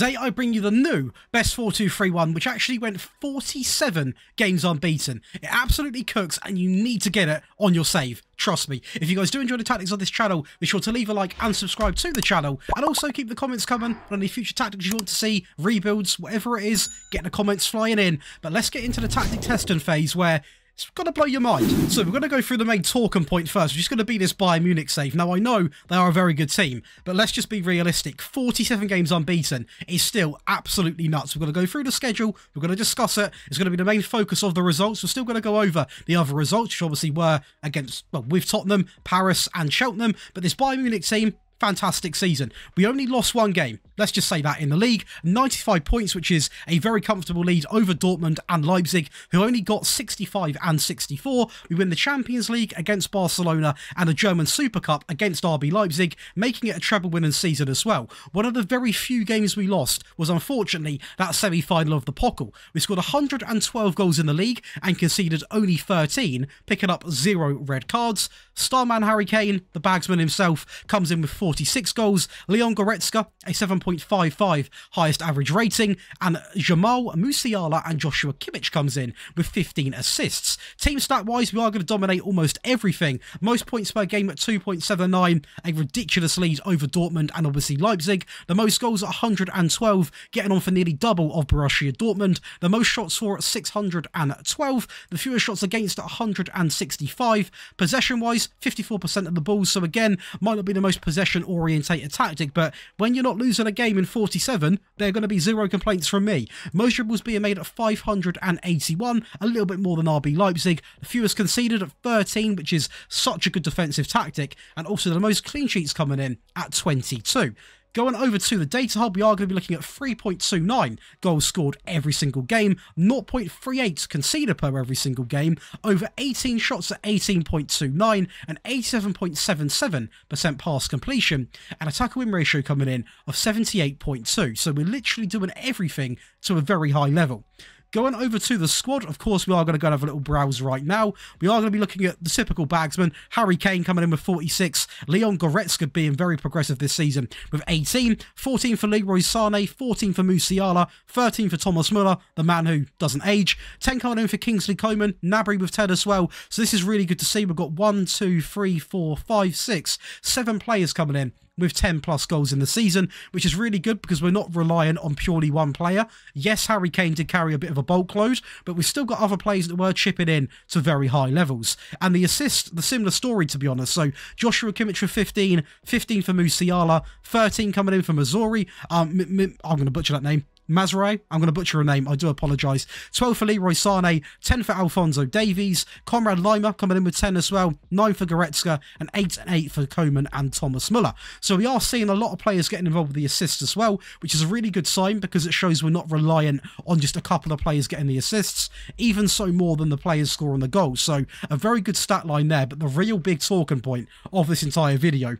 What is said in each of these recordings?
Today I bring you the new Best 4-2-3-1, which actually went 47 games unbeaten. It absolutely cooks and you need to get it on your save. Trust me. If you guys do enjoy the tactics of this channel, be sure to leave a like and subscribe to the channel. And also keep the comments coming on any future tactics you want to see, rebuilds, whatever it is, get the comments flying in. But let's get into the tactic testing phase where it's going to blow your mind. So we're going to go through the main talking point first, which is going to be this Bayern Munich save. Now, I know they are a very good team, but let's just be realistic. 47 games unbeaten is still absolutely nuts. We're going to go through the schedule. We're going to discuss it. It's going to be the main focus of the results. We're still going to go over the other results, which obviously were against, well, with Tottenham, Paris and Cheltenham. But this Bayern Munich team, fantastic season. We only lost one game. Let's just say that in the league. 95 points, which is a very comfortable lead over Dortmund and Leipzig, who only got 65 and 64. We win the Champions League against Barcelona and the German Super Cup against RB Leipzig, making it a treble-winning season as well. One of the very few games we lost was, unfortunately, that semi-final of the Pokal. We scored 112 goals in the league and conceded only 13, picking up 0 red cards. Starman Harry Kane, the bagsman himself, comes in with 46 goals. Leon Goretzka, a 7.55 highest average rating, and Jamal Musiala and Joshua Kimmich comes in with 15 assists. Team stat wise, we are going to dominate almost everything. Most points per game at 2.79, a ridiculous lead over Dortmund and obviously Leipzig. The most goals at 112, getting on for nearly double of Borussia Dortmund. The most shots for at 612, the fewest shots against at 165. Possession wise, 54% of the balls, so again, might not be the most possession orientated tactic, but when you're not losing a game in 47, there are going to be 0 complaints from me. Most dribbles being made at 581, a little bit more than RB Leipzig. The fewest conceded at 13, which is such a good defensive tactic, and also the most clean sheets coming in at 22. Going over to the data hub, we are going to be looking at 3.29 goals scored every single game, 0.38 conceded per every single game, over 18 shots at 18.29, and 87.77% pass completion, and attacker win ratio coming in of 78.2. So we're literally doing everything to a very high level. Going over to the squad, of course, we are going to go and have a little browse right now. We are going to be looking at the typical bagsman. Harry Kane coming in with 46. Leon Goretzka being very progressive this season with 18. 14 for Leroy Sané. 14 for Musiala. 13 for Thomas Muller, the man who doesn't age. 10 coming in for Kingsley Coman. Gnabry with 10 as well. So this is really good to see. We've got 1, 2, 3, 4, 5, 6, 7 players coming in with 10 plus goals in the season, which is really good because we're not relying on purely one player. Yes, Harry Kane did carry a bit of a bulk load, but we've still got other players that were chipping in to very high levels. And the assist, the similar story, to be honest. So Joshua Kimmich with 15, 15 for Musiala, 13 coming in for Mazzori. I'm going to butcher that name. Mazraoui, I'm going to butcher a name, I do apologise. 12 for Leroy Sané, 10 for Alphonso Davies, Conrad Lima coming in with 10 as well, 9 for Goretzka, and 8 and 8 for Coman and Thomas Muller. So we are seeing a lot of players getting involved with the assists as well, which is a really good sign because it shows we're not reliant on just a couple of players getting the assists, even so more than the players scoring the goals. So a very good stat line there, but the real big talking point of this entire video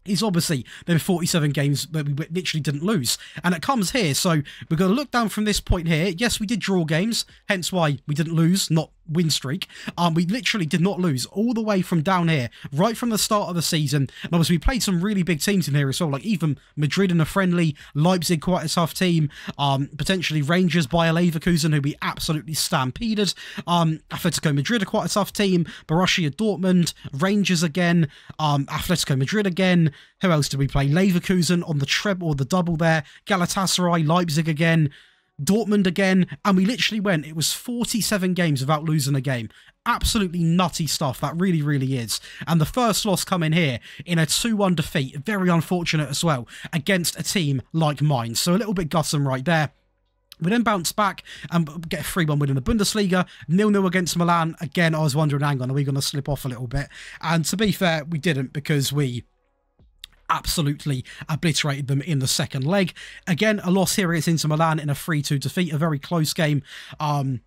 is obviously there 47 games that we literally didn't lose, and it comes here. So we're going to look down from this point here. Yes, we did draw games, hence why we didn't lose, not win streak. We literally did not lose all the way from down here, right from the start of the season. And obviously we played some really big teams in here as well, like even Madrid in a friendly, Leipzig quite a tough team, potentially Rangers, Bayer Leverkusen, who we absolutely stampeded, Atletico Madrid are quite a tough team, Borussia Dortmund, Rangers again, Atletico Madrid again. Who else did we play? Leverkusen on the treble or the double there, Galatasaray, Leipzig again, Dortmund again, and we literally went, it was 47 games without losing a game. Absolutely nutty stuff, that really, really is. And the first loss coming here in a 2-1 defeat, very unfortunate as well, against a team like mine. So a little bit gutting right there. We then bounce back and get a 3-1 win in the Bundesliga, 0-0 against Milan. Again, I was wondering, hang on, are we going to slip off a little bit? And to be fair, we didn't, because we absolutely obliterated them in the second leg. Again, a loss here against Inter Milan in a 3-2 defeat, a very close game. A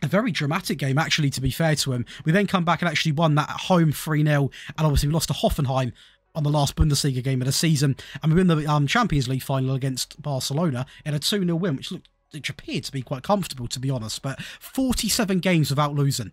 very dramatic game, actually, to be fair to him. We then come back and actually won that at home 3-0, and obviously we lost to Hoffenheim on the last Bundesliga game of the season, and we win the Champions League final against Barcelona in a 2-0 win, which appeared to be quite comfortable, to be honest. But 47 games without losing.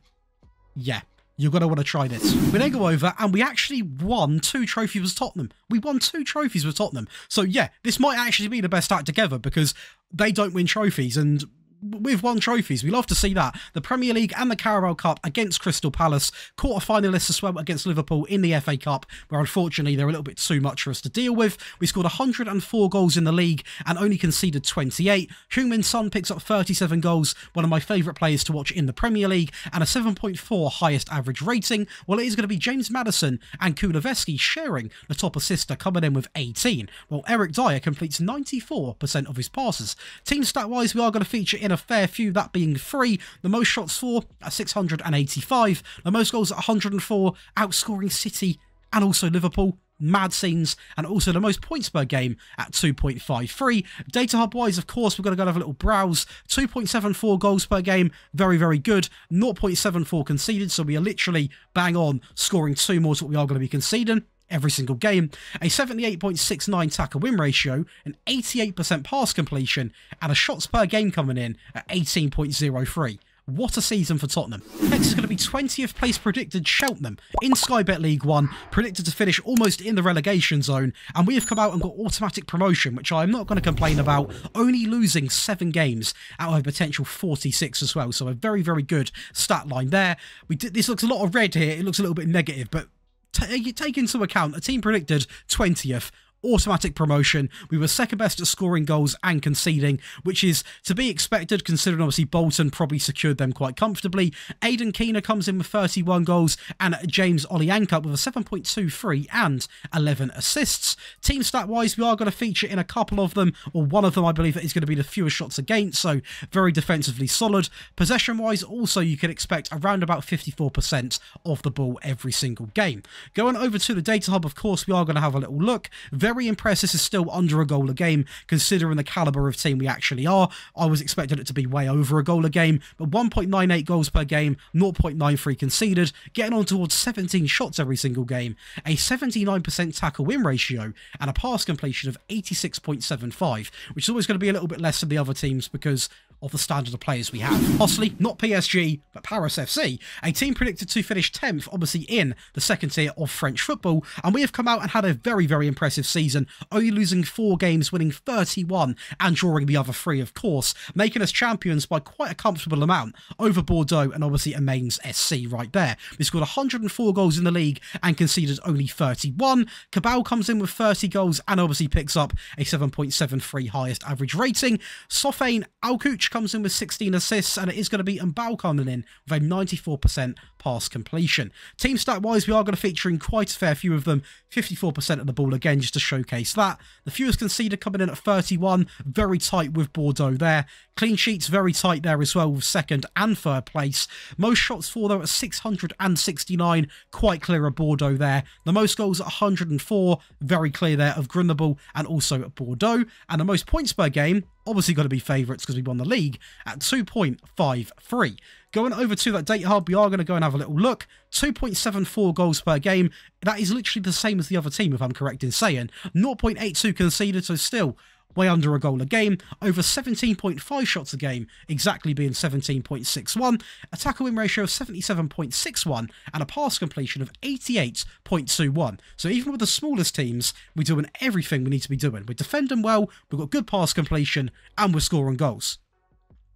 Yeah. You're going to want to try this. We then go over and we actually won 2 trophies with Tottenham. We won 2 trophies with Tottenham. So yeah, this might actually be the best act together because they don't win trophies and we've won trophies. We love to see that. The Premier League and the Carabao Cup against Crystal Palace, quarter-finalists as well against Liverpool in the FA Cup, where unfortunately they're a little bit too much for us to deal with. We scored 104 goals in the league and only conceded 28. Heung-min Son picks up 37 goals, one of my favourite players to watch in the Premier League, and a 7.4 highest average rating. Well, it is going to be James Maddison and Kuleveski sharing the top assister, coming in with 18, while Eric Dyer completes 94% of his passes. Team stat-wise, we are going to feature in a fair few, that being 3, the most shots for at 685, the most goals at 104, outscoring City and also Liverpool, mad scenes, and also the most points per game at 2.53. Data hub wise, of course, we're going to go have a little browse. 2.74 goals per game, very, very good. 0.74 conceded, so we are literally bang on scoring 2 more to what we are going to be conceding every single game. A 78.69 tackle win ratio, an 88% pass completion, and a shots per game coming in at 18.03. What a season for Tottenham. Next is going to be 20th place predicted Cheltenham in Sky Bet League 1, predicted to finish almost in the relegation zone, and we have come out and got automatic promotion, which I'm not going to complain about, only losing 7 games out of a potential 46 as well, so a very, very good stat line there. This looks a lot of red here, it looks a little bit negative, but take into account a team predicted 20th, automatic promotion. We were second best at scoring goals and conceding, which is to be expected considering obviously Bolton probably secured them quite comfortably. Aidan Keener comes in with 31 goals and James Olianka with a 7.23 and 11 assists. Team stat wise, we are going to feature in a couple of them, or one of them I believe is going to be the fewest shots against, so very defensively solid. Possession wise also you can expect around about 54% of the ball every single game. Going over to the data hub, of course we are going to have a little look. Very impressed this is still under a goal a game considering the calibre of team we actually are. I was expecting it to be way over a goal a game, but 1.98 goals per game, 0.93 conceded, getting on towards 17 shots every single game, a 79% tackle win ratio, and a pass completion of 86.75, which is always going to be a little bit less than the other teams because of the standard of players we have. Possibly not PSG, but Paris FC, a team predicted to finish 10th, obviously in the second tier of French football, and we have come out and had a very, very impressive season, only losing 4 games, winning 31, and drawing the other 3, of course, making us champions by quite a comfortable amount over Bordeaux and obviously Amain's SC right there. We scored 104 goals in the league and conceded only 31. Cabal comes in with 30 goals and obviously picks up a 7.73 highest average rating. Sofane Alcouch comes in with 16 assists, and it is going to be Mbao coming in with a 94% pass completion. Team stat wise, we are going to feature in quite a fair few of them, 54% of the ball again, just to showcase that. The fewest conceded coming in at 31, very tight with Bordeaux there. Clean sheets very tight there as well with second and third place. Most shots for though at 669, quite clear of Bordeaux there. The most goals at 104, very clear there of Grenoble and also at Bordeaux. And the most points per game, obviously got to be favourites because we won the league at 2.53. Going over to that data hub, we are going to go and have a little look. 2.74 goals per game. That is literally the same as the other team, if I'm correct in saying. 0.82 conceded, so still way under a goal a game. Over 17.5 shots a game, exactly being 17.61. A tackle win ratio of 77.61 and a pass completion of 88.21. So even with the smallest teams, we're doing everything we need to be doing. We're defending well, we've got good pass completion, and we're scoring goals.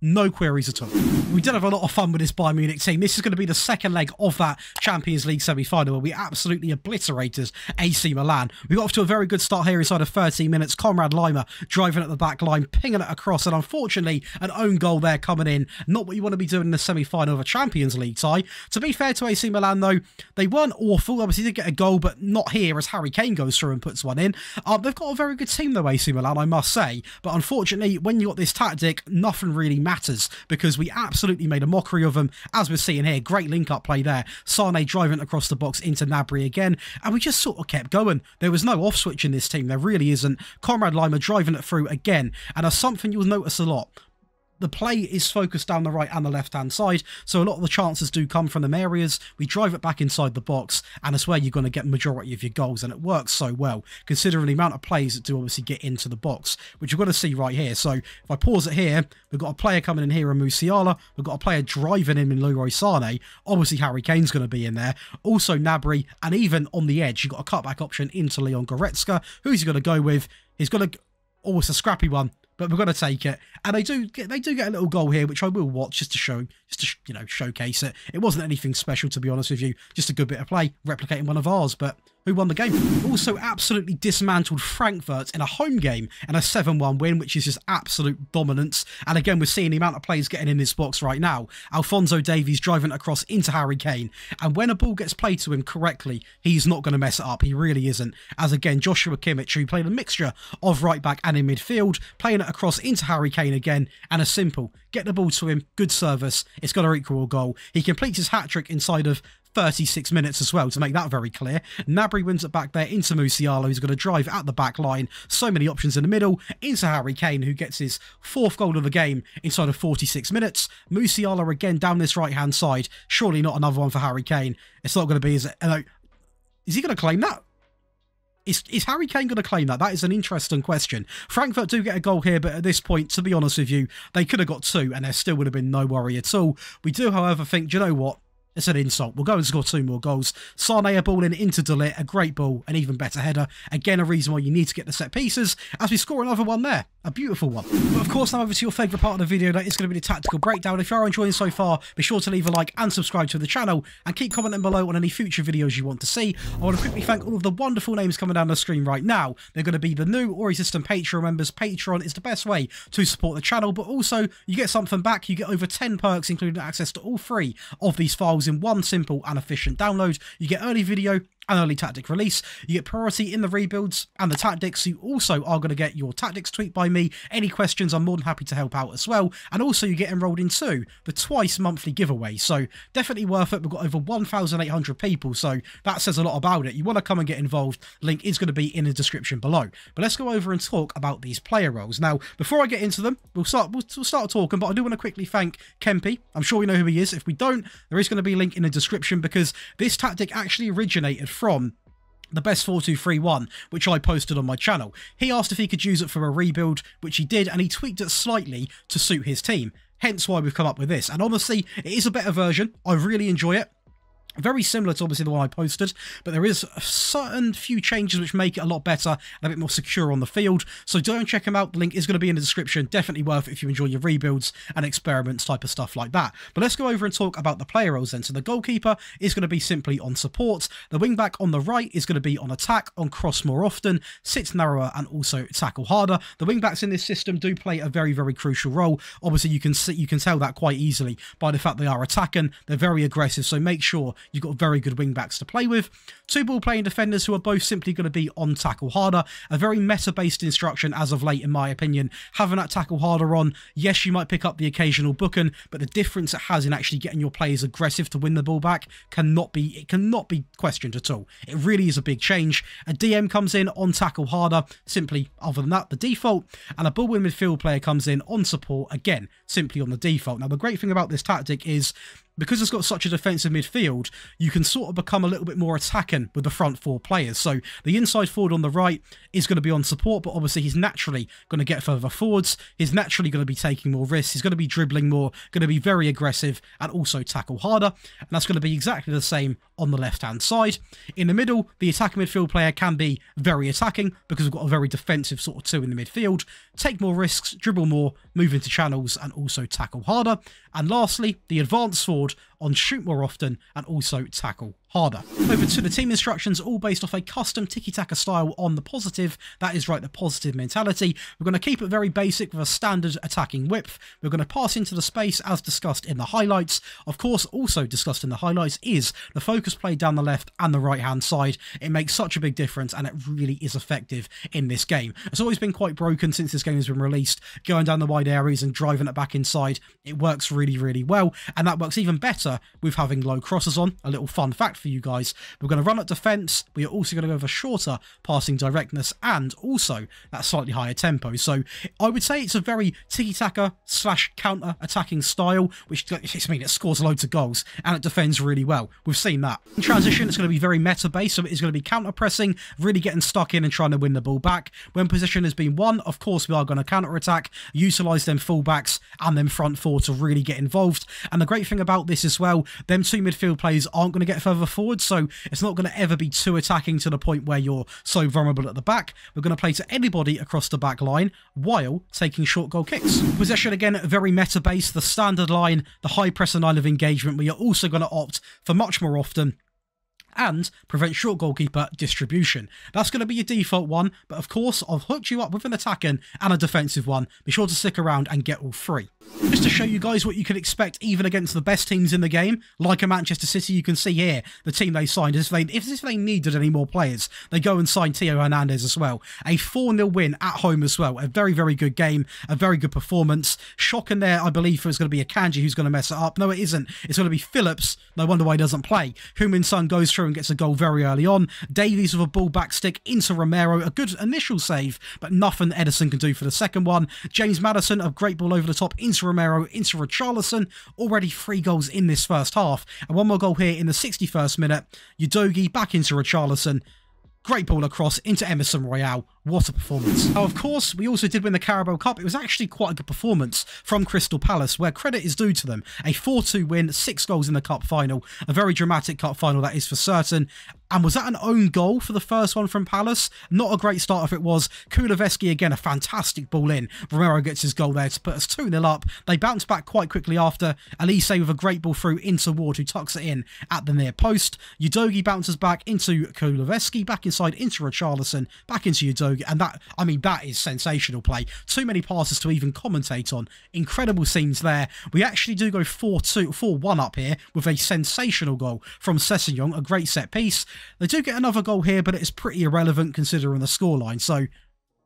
No queries at all. We did have a lot of fun with this Bayern Munich team. This is going to be the second leg of that Champions League semi-final where we absolutely obliterated AC Milan. We got off to a very good start here inside of 13 minutes. Conrad Lima driving at the back line, pinging it across, and unfortunately an own goal there coming in. Not what you want to be doing in the semi-final of a Champions League tie. To be fair to AC Milan though, they weren't awful. Obviously they did get a goal, but not here as Harry Kane goes through and puts one in. They've got a very good team though, AC Milan, I must say. But unfortunately, when you got this tactic, nothing really matters because we absolutely made a mockery of them, as we're seeing here. Great link-up play there. Sane driving across the box into Gnabry again, and we just sort of kept going. There was no off-switch in this team. There really isn't. Conrad Lima driving it through again, and that's something you'll notice a lot. the play is focused down the right and the left-hand side, so a lot of the chances do come from them areas. We drive it back inside the box, and it's where you're going to get the majority of your goals, and it works so well, considering the amount of plays that do obviously get into the box, which you've got to see right here. So if I pause it here, we've got a player coming in here in Musiala, we've got a player driving in Leroy Sané, obviously Harry Kane's going to be in there, also Gnabry, and even on the edge, you've got a cutback option into Leon Goretzka. Who's he going to go with? He's going to... Oh, it's a scrappy one, but we're going to take it. And they do get a little goal here, which I will watch just to you know, showcase it. It wasn't anything special, to be honest with you, just a good bit of play, replicating one of ours, but who won the game? Also absolutely dismantled Frankfurt in a home game and a 7-1 win, which is just absolute dominance. And again, we're seeing the amount of players getting in this box right now. Alphonso Davies driving across into Harry Kane. And when a ball gets played to him correctly, he's not going to mess it up. He really isn't. As again, Joshua Kimmich, who played a mixture of right back and in midfield, playing it across into Harry Kane again. And a simple, get the ball to him, good service. It's got to equal a goal. He completes his hat-trick inside of 36 minutes as well, to make that very clear. Gnabry wins it back there into Musiala, who's going to drive at the back line. So many options in the middle, into Harry Kane, who gets his 4th goal of the game inside of 46 minutes. Musiala again down this right-hand side. Surely not another one for Harry Kane. It's not going to be, is it? Is he going to claim that? Is Harry Kane going to claim that? That is an interesting question. Frankfurt do get a goal here, but at this point, to be honest with you, they could have got 2, and there still would have been no worry at all. We do, however, think, do you know what? It's an insult. We'll go and score 2 more goals. Sané a ball in into De Ligt, a great ball, an even better header. Again, a reason why you need to get the set pieces, as we score another one there. A beautiful one. But of course, now over to your favourite part of the video, that is going to be the tactical breakdown. If you are enjoying so far, be sure to leave a like and subscribe to the channel, and keep commenting below on any future videos you want to see. I want to quickly thank all of the wonderful names coming down the screen right now. They're going to be the new or existing Patreon members. Patreon is the best way to support the channel, but also you get something back. You get over 10 perks, including access to all 3 of these files in one simple and efficient download. You get early video and early tactic release. You get priority in the rebuilds and the tactics. You also are going to get your tactics tweet by me. Any questions, I'm more than happy to help out as well. And also you get enrolled into the twice monthly giveaway. So definitely worth it. We've got over 1,800 people, so that says a lot about it. You want to come and get involved, link is going to be in the description below. But let's go over and talk about these player roles. Now, before I get into them, we'll start talking, but I do want to quickly thank Kempy. I'm sure we know who he is. If we don't, there is going to be a link in the description, because this tactic actually originated from the best 4-2-3-1, which I posted on my channel. He asked if he could use it for a rebuild, which he did, and he tweaked it slightly to suit his team. Hence why we've come up with this. And honestly, it is a better version. I really enjoy it. Very similar to obviously the one I posted, but there is a certain few changes which make it a lot better and a bit more secure on the field. So don't check them out. The link is going to be in the description. Definitely worth it if you enjoy your rebuilds and experiments type of stuff like that. But let's go over and talk about the player roles then. So the goalkeeper is going to be simply on support. The wing back on the right is going to be on attack, on cross more often, sits narrower, and also tackle harder. The wing backs in this system do play a very, very crucial role. Obviously, you can tell that quite easily by the fact they are attacking. They're very aggressive, so make sure you've got very good wing backs to play with. 2 ball playing defenders who are both simply going to be on tackle harder. A very meta-based instruction as of late, in my opinion. Having that tackle harder on, yes, you might pick up the occasional booking, but the difference it has in actually getting your players aggressive to win the ball back cannot be questioned at all. It really is a big change. A DM comes in on tackle harder, simply other than that, the default, and a ball in midfield player comes in on support, again, simply on the default. Now, the great thing about this tactic is, because it's got such a defensive midfield, you can sort of become a little bit more attacking with the front 4 players. So the inside forward on the right is going to be on support, but obviously he's naturally going to get further forwards. He's naturally going to be taking more risks. He's going to be dribbling more, going to be very aggressive, and also tackle harder. And that's going to be exactly the same on the left-hand side. In the middle, the attacking midfield player can be very attacking, because we've got a very defensive sort of 2 in the midfield. Take more risks, dribble more, move into channels, and also tackle harder. And lastly, the advanced forward on shoot more often and also tackle harder. Over to the team instructions, all based off a custom tiki-taka style on the positive. That is right, the positive mentality. We're going to keep it very basic with a standard attacking width. We're going to pass into the space as discussed in the highlights. Of course, also discussed in the highlights is the focus play down the left and the right-hand side. It makes such a big difference, and it really is effective in this game. It's always been quite broken since this game has been released, going down the wide areas and driving it back inside. It works really, really well, and that works even better with having low crosses on. A little fun fact for you guys. We're going to run at defence. We are also going to go for shorter passing directness and also that slightly higher tempo. So I would say it's a very tiki-taka / counter-attacking style, which it scores loads of goals and it defends really well. We've seen that. In transition, it's going to be very meta-based, so it's going to be counter-pressing, really getting stuck in and trying to win the ball back. When possession has been won, of course, we are going to counter-attack, utilise them fullbacks and them front four to really get involved. And the great thing about this as well, them two midfield players aren't going to get further forward, so it's not going to ever be too attacking to the point where you're so vulnerable at the back. We're going to play to anybody across the back line while taking short goal kicks. Possession, again, very meta-based, the standard line, the high press and line of engagement. We are also going to opt for much more often and prevent short goalkeeper distribution. That's going to be your default one, but of course I've hooked you up with an attacking and a defensive one. Be sure to stick around and get all three. Just to show you guys what you can expect even against the best teams in the game, like a Manchester City, you can see here the team they signed. If they needed any more players, they go and sign Theo Hernandez as well. A 4-0 win at home as well. A very, very good game, a very good performance. Shocking there, I believe, it's going to be a Kanji who's going to mess it up. No, it isn't. It's going to be Phillips. No wonder why he doesn't play. Heung-min Son goes through and gets a goal very early on. Davies with a ball back stick into Romero. A good initial save, but nothing Ederson can do for the second one. James Maddison, a great ball over the top into Romero, into Richarlison. Already 3 goals in this first half. And one more goal here in the 61st minute. Udogie back into Richarlison. Great ball across into Emerson Royale. What a performance. Now, of course, we also did win the Carabao Cup. It was actually quite a good performance from Crystal Palace, where credit is due to them. A 4-2 win, 6 goals in the cup final. A very dramatic cup final, that is for certain. And was that an own goal for the first one from Palace? Not a great start if it was. Kuleveski, again, a fantastic ball in. Romero gets his goal there to put us 2-0 up. They bounce back quite quickly after. Elise with a great ball through into Ward, who tucks it in at the near post. Udogie bounces back into Kuleveski, back inside into Richarlison, back into Udogie. And that, I mean, that is sensational play. Too many passes to even commentate on. Incredible scenes there. We actually do go 4-1 up here with a sensational goal from Sessegnon, a great set piece. They do get another goal here, but it is pretty irrelevant considering the scoreline. So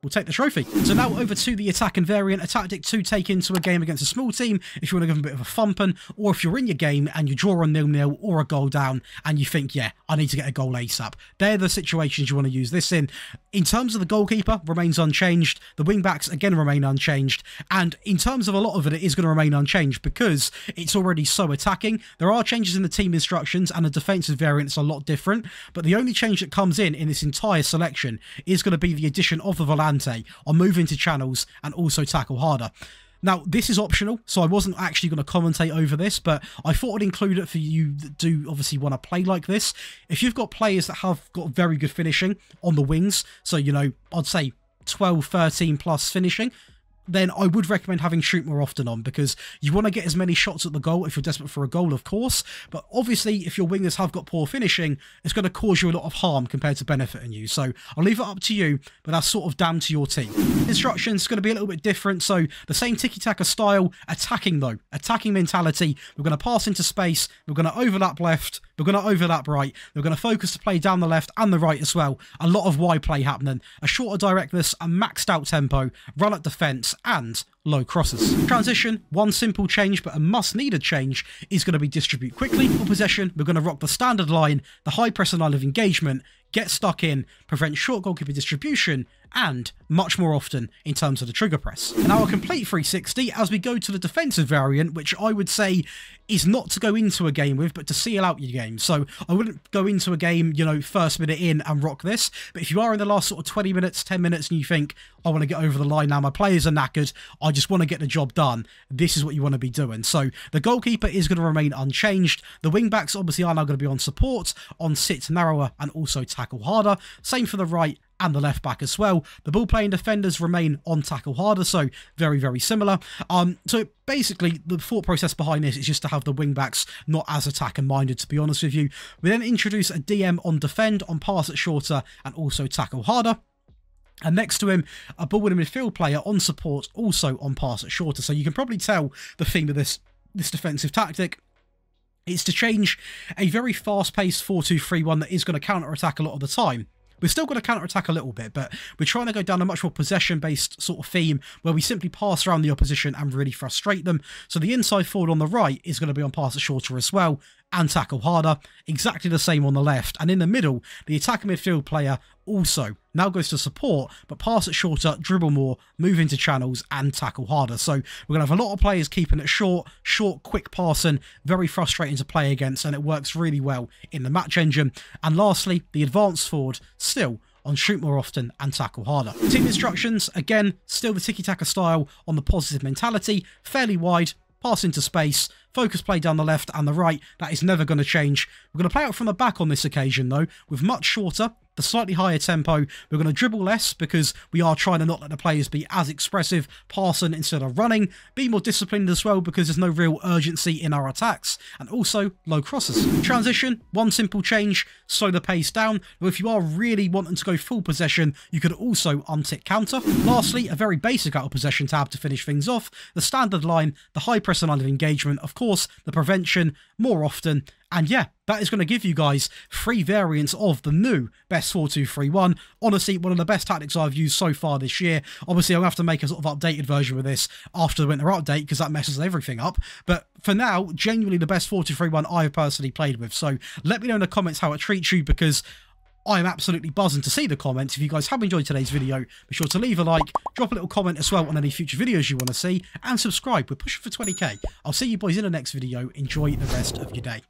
we'll take the trophy. So now over to the attack and variant, a tactic to take into a game against a small team if you want to give them a bit of a thumping, or if you're in your game and you draw a 0-0 or a goal down and you think, yeah, I need to get a goal ASAP. They're the situations you want to use this in. In terms of the goalkeeper, remains unchanged. The wing-backs, again, remain unchanged. And in terms of a lot of it is going to remain unchanged because it's already so attacking. There are changes in the team instructions and the defensive variant's a lot different. But the only change that comes in this entire selection is going to be the addition of the Volante on moving to channels and also tackle harder. Now, this is optional, so I wasn't actually going to commentate over this, but I thought I'd include it for you that do obviously want to play like this. If you've got players that have got very good finishing on the wings, so, you know, I'd say 12, 13 plus finishing, then I would recommend having shoot more often on, because you want to get as many shots at the goal if you're desperate for a goal, of course. But obviously, if your wingers have got poor finishing, it's going to cause you a lot of harm compared to benefiting you. So I'll leave it up to you, but that's sort of down to your team. Instructions going to be a little bit different. So the same tiki-taka style, attacking though, attacking mentality. We're going to pass into space. We're going to overlap left. We're going to overlap right. We're going to focus to play down the left and the right as well. A lot of wide play happening. A shorter directness, a maxed out tempo, run at defence, and low crosses. Transition, one simple change but a must needed change is going to be distribute quickly. For possession, we're going to rock the standard line, the high press and line of engagement, get stuck in, prevent short goalkeeper distribution, and much more often in terms of the trigger press. And now a complete 360 as we go to the defensive variant, which I would say is not to go into a game with, but to seal out your game. So I wouldn't go into a game, you know, first minute in and rock this. But if you are in the last sort of 20 minutes, 10 minutes, and you think, I want to get over the line now, my players are knackered, I just want to get the job done, this is what you want to be doing. So the goalkeeper is going to remain unchanged. The wing backs obviously are now going to be on support, on sit narrower, and also tackle harder. Same for the right and the left back as well. The ball playing defenders remain on tackle harder, so very, very similar. So basically the thought process behind this is just to have the wing backs not as attack and minded, to be honest with you. We then introduce a DM on defend, on pass at shorter, and also tackle harder. And next to him, a ball winning midfield player on support, also on pass at shorter. So you can probably tell the theme of this defensive tactic. It's to change a very fast-paced 4-2-3-1 that is going to counter-attack a lot of the time. We're still going to counter-attack a little bit, but we're trying to go down a much more possession-based sort of theme where we simply pass around the opposition and really frustrate them. So the inside forward on the right is going to be on pass at shorter as well. and tackle harder. Exactly the same on the left. And in the middle, the attacking midfield player also now goes to support, but pass it shorter, dribble more, move into channels, and tackle harder. So we're going to have a lot of players keeping it short, quick passing, very frustrating to play against, and it works really well in the match engine. And lastly, the advanced forward still on shoot more often and tackle harder. Team instructions, again, still the tiki-taka style on the positive mentality, fairly wide, pass into space, focus play down the left and the right. That is never going to change. We're going to play out from the back on this occasion though, with much shorter, the slightly higher tempo. We're going to dribble less because we are trying to not let the players be as expressive, passing instead of running. Be more disciplined as well because there's no real urgency in our attacks. And also low crosses. Transition, one simple change, slow the pace down. But if you are really wanting to go full possession, you could also untick counter. Lastly, a very basic out of possession tab to finish things off. The standard line, the high press line of engagement, of course, the prevention more often. And yeah, that is going to give you guys 3 variants of the new best 4-2-3-1. Honestly, one of the best tactics I've used so far this year. Obviously, I'll have to make a sort of updated version of this after the winter update because that messes everything up. But for now, genuinely the best 4-2-3-1 I've personally played with. So let me know in the comments how it treats you because I'm absolutely buzzing to see the comments. If you guys have enjoyed today's video, be sure to leave a like, drop a little comment as well on any future videos you want to see, and subscribe. We're pushing for 20k. I'll see you boys in the next video. Enjoy the rest of your day.